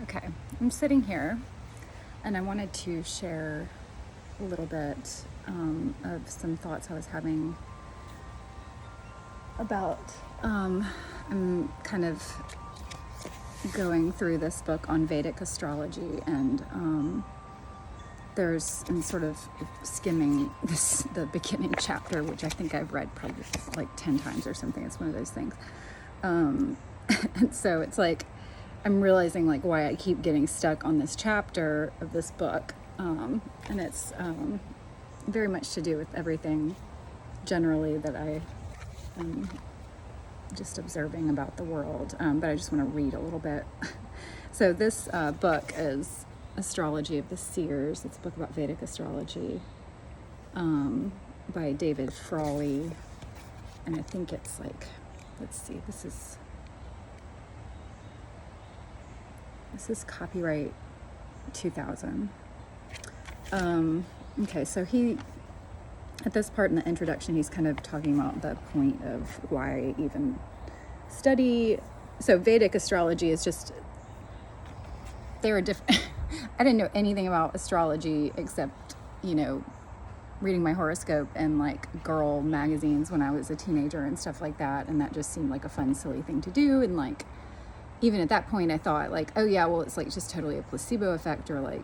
Okay, I'm sitting here and I wanted to share a little bit of some thoughts I was having about, I'm kind of going through this book on Vedic astrology, and I'm sort of skimming the beginning chapter, which I think I've read probably like 10 times or something. It's one of those things. And so it's like, I'm realizing like why I keep getting stuck on this chapter of this book. And it's very much to do with everything generally that I am just observing about the world. But I just want to read a little bit. So this book is Astrology of the Seers. It's a book about Vedic astrology by David Frawley. And I think it's like, let's see, this is copyright 2000. Okay, so at this part in the introduction, he's kind of talking about the point of why I even study. So Vedic astrology is just, they're different. I didn't know anything about astrology except, reading my horoscope and like girl magazines when I was a teenager and stuff like that. And that just seemed like a fun, silly thing to do. And like, even at that point I thought like, oh yeah, well, it's like just totally a placebo effect, or like,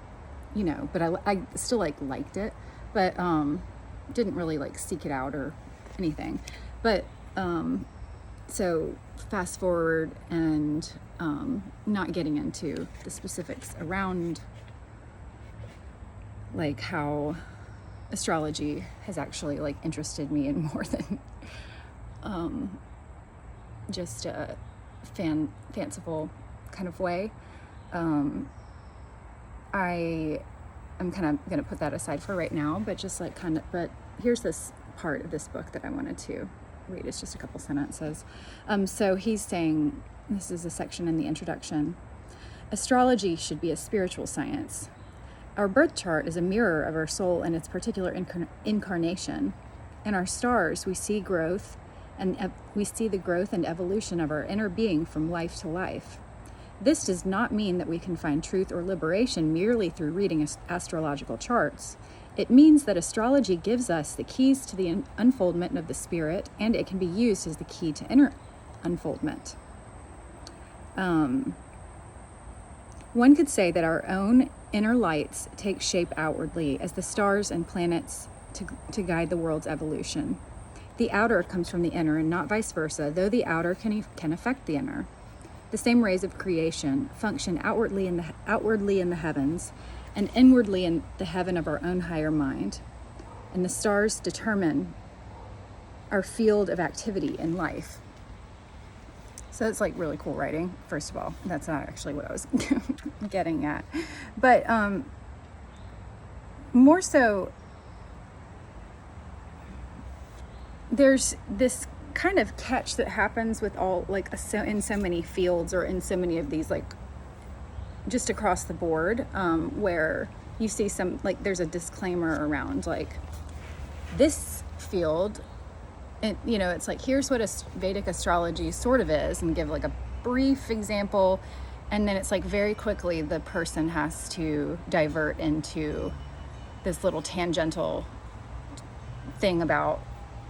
but I still like liked it, but didn't really like seek it out or anything. But so fast forward and not getting into the specifics around like how astrology has actually like interested me in more than just a fanciful kind of way. I am kind of going to put that aside for right now, but just like but here's this part of this book that I wanted to read. It's just a couple sentences. So he's saying, this is a section in the introduction, astrology should be a spiritual science. Our birth chart is a mirror of our soul and its particular incarnation. In our stars, we see growth, and we see the growth and evolution of our inner being from life to life. This does not mean that we can find truth or liberation merely through reading astrological charts. It means that astrology gives us the keys to the unfoldment of the spirit, and it can be used as the key to inner unfoldment. One could say that our own inner lights take shape outwardly as the stars and planets to guide the world's evolution. The outer comes from the inner and not vice versa, though the outer can affect the inner. The same rays of creation function outwardly in the heavens and inwardly in the heaven of our own higher mind. And the stars determine our field of activity in life. So it's like really cool writing, first of all. That's not actually what I was getting at. But more so, there's this kind of catch that happens with all like in so many fields, or in so many of these, like just across the board, where you see some, like there's a disclaimer around like this field, and it's like, here's what a Vedic astrology sort of is, and give like a brief example, and then it's like very quickly the person has to divert into this little tangential thing about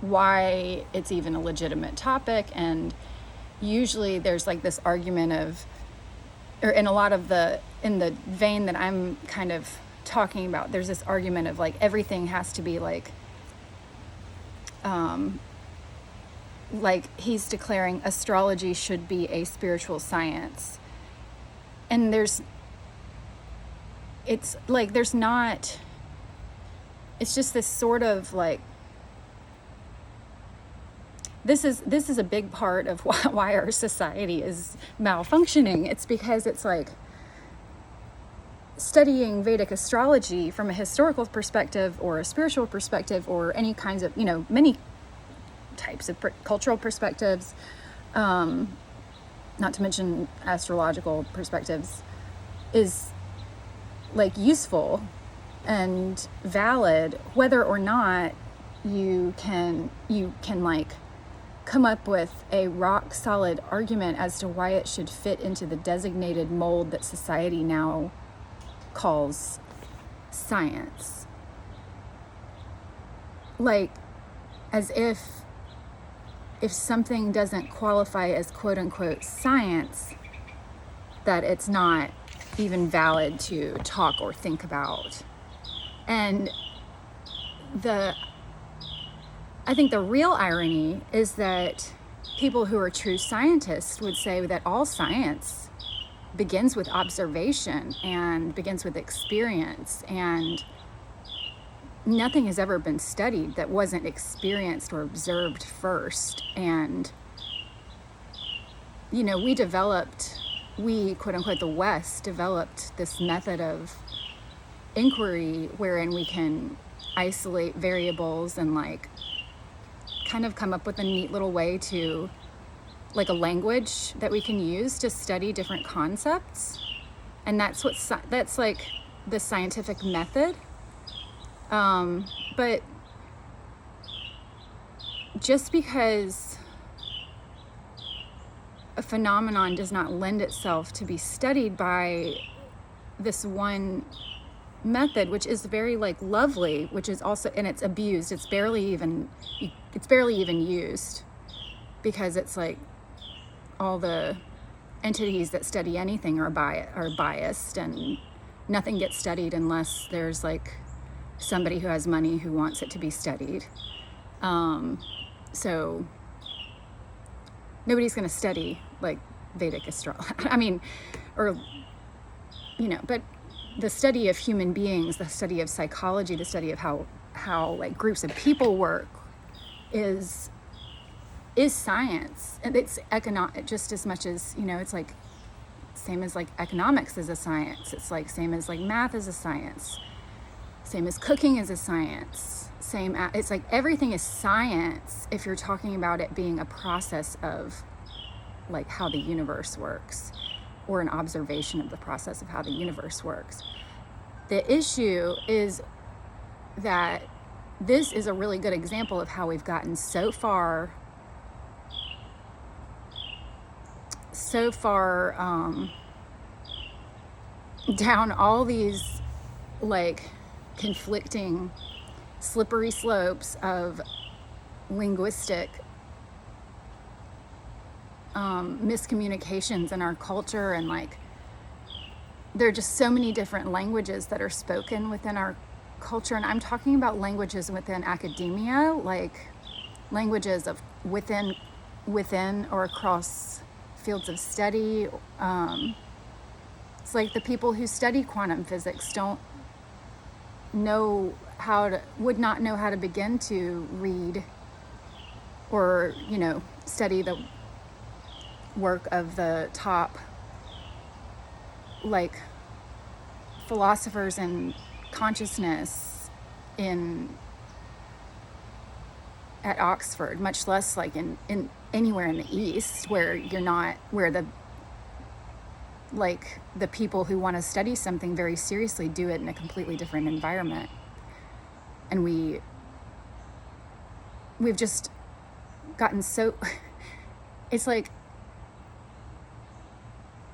why it's even a legitimate topic. And usually there's like this argument of, or in a lot of in the vein that I'm kind of talking about, there's this argument of like everything has to be like he's declaring astrology should be a spiritual science. And it's just this sort of like, this is a big part of why our society is malfunctioning. It's because it's like studying Vedic astrology from a historical perspective or a spiritual perspective, or any kinds of, many types of cultural perspectives, not to mention astrological perspectives, is like useful and valid, whether or not you can like come up with a rock solid argument as to why it should fit into the designated mold that society now calls science. Like, as if something doesn't qualify as quote unquote science, that it's not even valid to talk or think about. And I think the real irony is that people who are true scientists would say that all science begins with observation and begins with experience, and nothing has ever been studied that wasn't experienced or observed first. And, you know, we, quote unquote, the West developed this method of inquiry wherein we can isolate variables and like kind of come up with a neat little way to, like, a language that we can use to study different concepts. And that's like the scientific method. But just because a phenomenon does not lend itself to be studied by this one method, which is very like lovely, which is also, and it's abused. It's barely even used, because it's like all the entities that study anything are biased, and nothing gets studied unless there's like somebody who has money who wants it to be studied. So nobody's going to study like Vedic astrology. I mean, or, you know, but the study of human beings, the study of psychology, the study of how like groups of people work is science. And it's economic just as much as, you know, it's like same as like economics is a science. It's like same as like math is a science. Same as cooking is a science. It's like everything is science if you're talking about it being a process of like how the universe works, or an observation of the process of how the universe works. The issue is that this is a really good example of how we've gotten so far down all these like conflicting slippery slopes of linguistic miscommunications in our culture. And like there are just so many different languages that are spoken within our culture, and I'm talking about languages within academia, like languages of within or across fields of study. It's like the people who study quantum physics would not know how to begin to read or, you know, study the work of the top like philosophers in consciousness at Oxford, much less like in anywhere in the East, where the people who want to study something very seriously do it in a completely different environment. And we've just gotten so it's like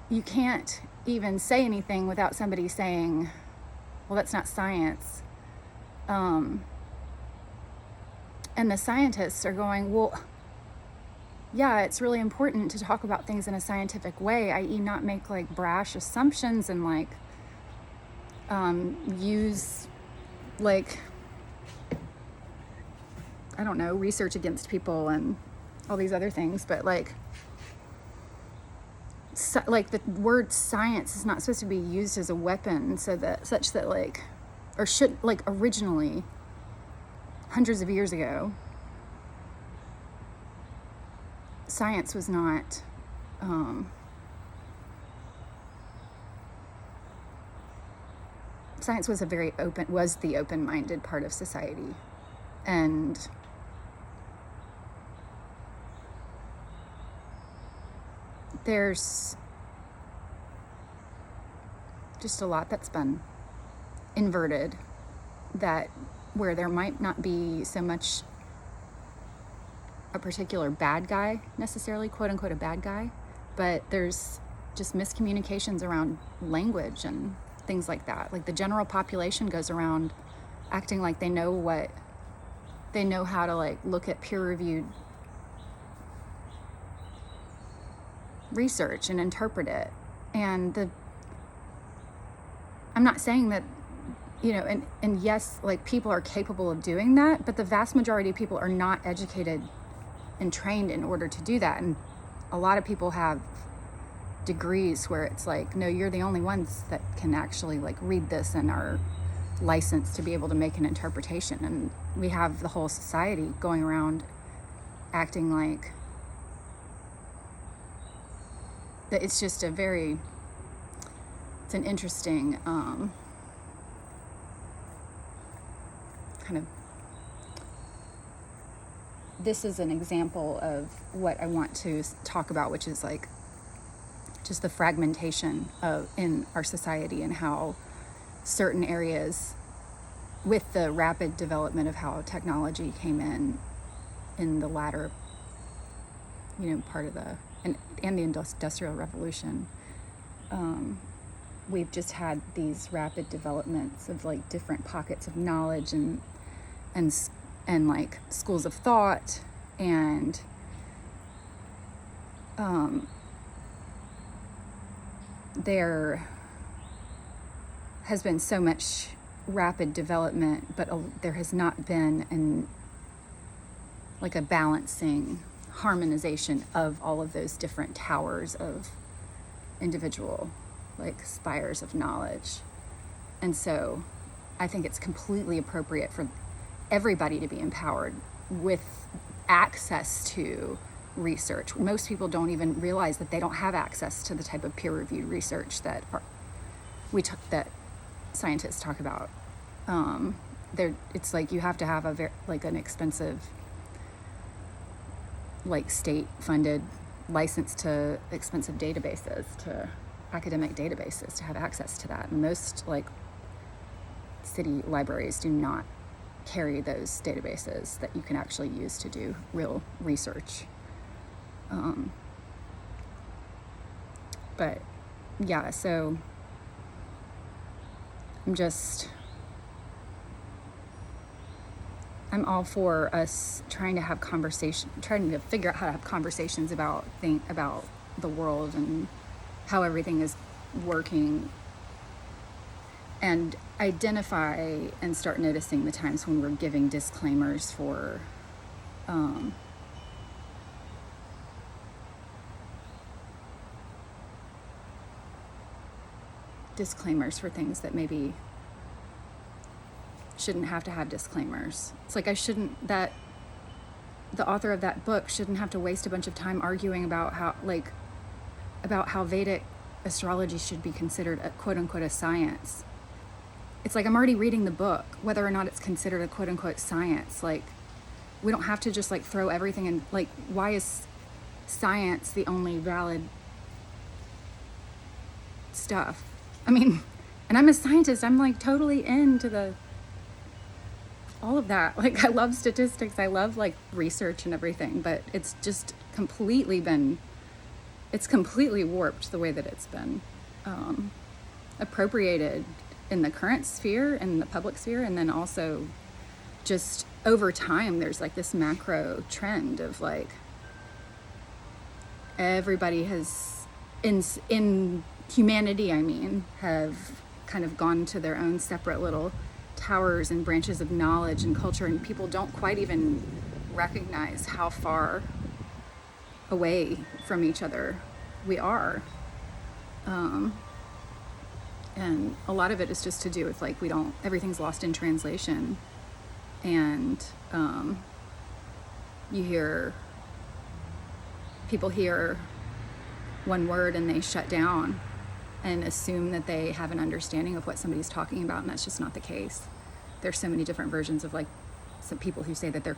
you can't even say anything without somebody saying, well, that's not science. And the scientists are going, well, yeah, it's really important to talk about things in a scientific way, i.e. not make like brash assumptions and like use like, I don't know, research against people and all these other things. But like the word science is not supposed to be used as a weapon, such that like, or should, like, originally hundreds of years ago, science was not science was the open-minded part of society. And there's just a lot that's been inverted, that where there might not be so much a particular bad guy necessarily, quote unquote, a bad guy, but there's just miscommunications around language and things like that. Like the general population goes around acting like they know how to like look at peer-reviewed research and interpret it. And I'm not saying that, you know, and yes, like people are capable of doing that, but the vast majority of people are not educated and trained in order to do that. And a lot of people have degrees where it's like, no, you're the only ones that can actually like read this and are licensed to be able to make an interpretation. And we have the whole society going around acting like that. It's just it's an interesting kind of, this is an example of what I want to talk about, which is like just the fragmentation in our society, and how certain areas, with the rapid development of how technology came in the latter, you know, part of the and the Industrial Revolution, we've just had these rapid developments of like different pockets of knowledge and like schools of thought, and there has been so much rapid development, but there has not been like a balancing harmonization of all of those different towers of individual like spires of knowledge. And so I think it's completely appropriate for everybody to be empowered with access to research. Most people don't even realize that they don't have access to the type of peer-reviewed research that that scientists talk about. It's like you have to have an expensive, like state-funded license to expensive databases, to academic databases, to have access to that. And most like city libraries do not carry those databases that you can actually use to do real research. But yeah, so I'm all for us trying to figure out how to have conversations about the world and how everything is working, and identify and start noticing the times when we're giving disclaimers for things that maybe shouldn't have to have disclaimers. It's like the author of that book shouldn't have to waste a bunch of time arguing about how Vedic astrology should be considered a quote unquote a science. It's like, I'm already reading the book, whether or not it's considered a quote unquote science. Like, we don't have to just like throw everything in. Like, why is science the only valid stuff? I mean, and I'm a scientist, I'm like totally into all of that. Like, I love statistics, I love like research and everything, but it's just completely warped the way that it's been appropriated in the current sphere, in the public sphere. And then also just over time, there's like this macro trend of like, everybody has, in humanity, I mean, have kind of gone to their own separate little towers and branches of knowledge and culture, and people don't quite even recognize how far away from each other we are. And a lot of it is just to do with like, everything's lost in translation. And people hear one word and they shut down and assume that they have an understanding of what somebody's talking about, and that's just not the case. There's so many different versions of like some people who say that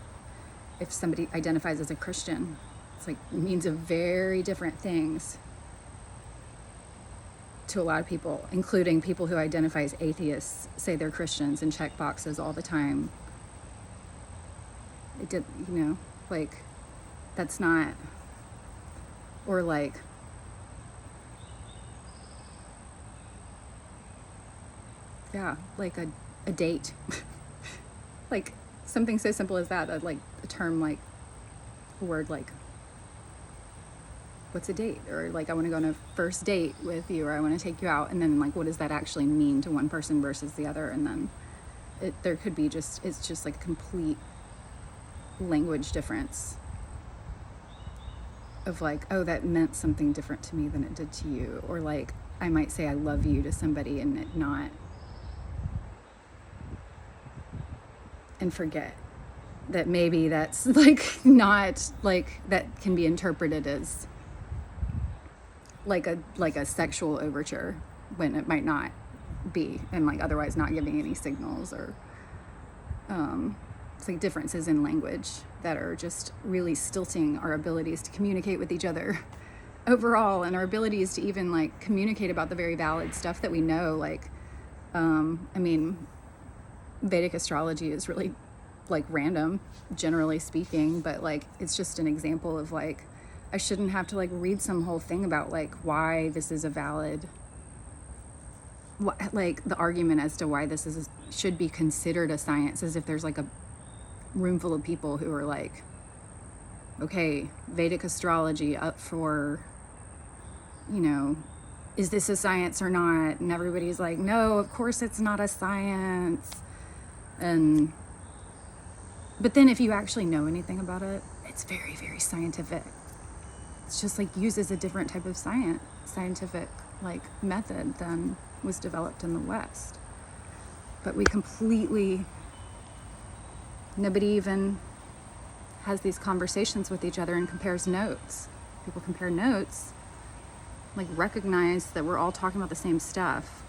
if somebody identifies as a Christian, it's like means of very different things to a lot of people, including people who identify as atheists, say they're Christians and check boxes all the time. It did, like That's not, or like, yeah, like a date. Like something so simple as that, like a term like a word like, what's a date? Or like, I want to go on a first date with you, or I want to take you out. And then like, what does that actually mean to one person versus the other? And then there could be it's just like a complete language difference of like, oh, that meant something different to me than it did to you. Or like, I might say I love you to somebody and it not, and forget that maybe that's like not like, that can be interpreted as like a sexual overture when it might not be, and like otherwise not giving any signals, or it's like differences in language that are just really stilting our abilities to communicate with each other overall, and our abilities to even like communicate about the very valid stuff that we know. Like I mean, Vedic astrology is really like random, generally speaking, but like it's just an example of like, I shouldn't have to like read some whole thing about like why this is a valid, like the argument as to why this should be considered a science, as if there's like a room full of people who are like, okay, Vedic astrology up for, you know, is this a science or not? And everybody's like, no, of course it's not a science. But then if you actually know anything about it, it's very, very scientific. It's just like uses a different type of scientific like method than was developed in the West. But we completely, nobody even has these conversations with each other and compares notes. People compare notes, like recognize that we're all talking about the same stuff.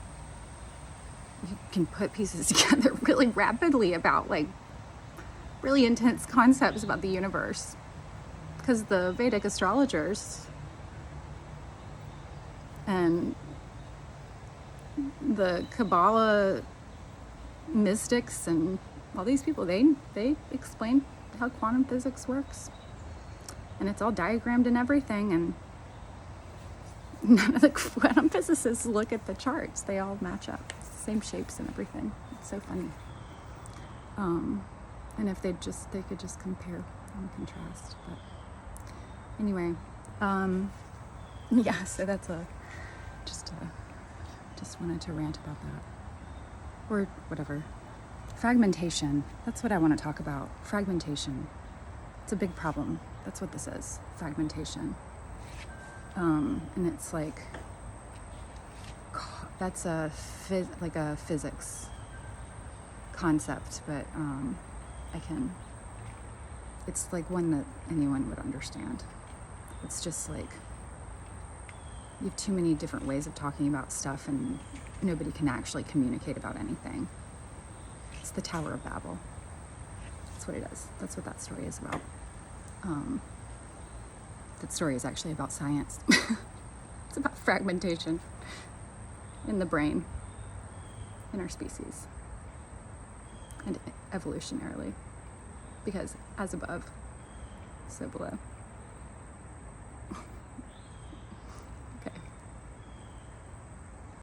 You can put pieces together really rapidly about like really intense concepts about the universe, because the Vedic astrologers and the Kabbalah mystics and all these people, they explain how quantum physics works, and it's all diagrammed and everything, and none of the quantum physicists look at the charts. They all match up, same shapes and everything. It's so funny. And if they could just compare and contrast. But anyway, yeah, so that's just wanted to rant about that. Or whatever. Fragmentation. That's what I want to talk about. Fragmentation. It's a big problem. That's what this is. Fragmentation. And it's like, that's a physics concept, but it's like one that anyone would understand. It's just like, you have too many different ways of talking about stuff and nobody can actually communicate about anything. It's the Tower of Babel. That's what it is. That's what that story is about. That story is actually about science. It's about fragmentation in the brain, in our species, and evolutionarily, because as above, so below.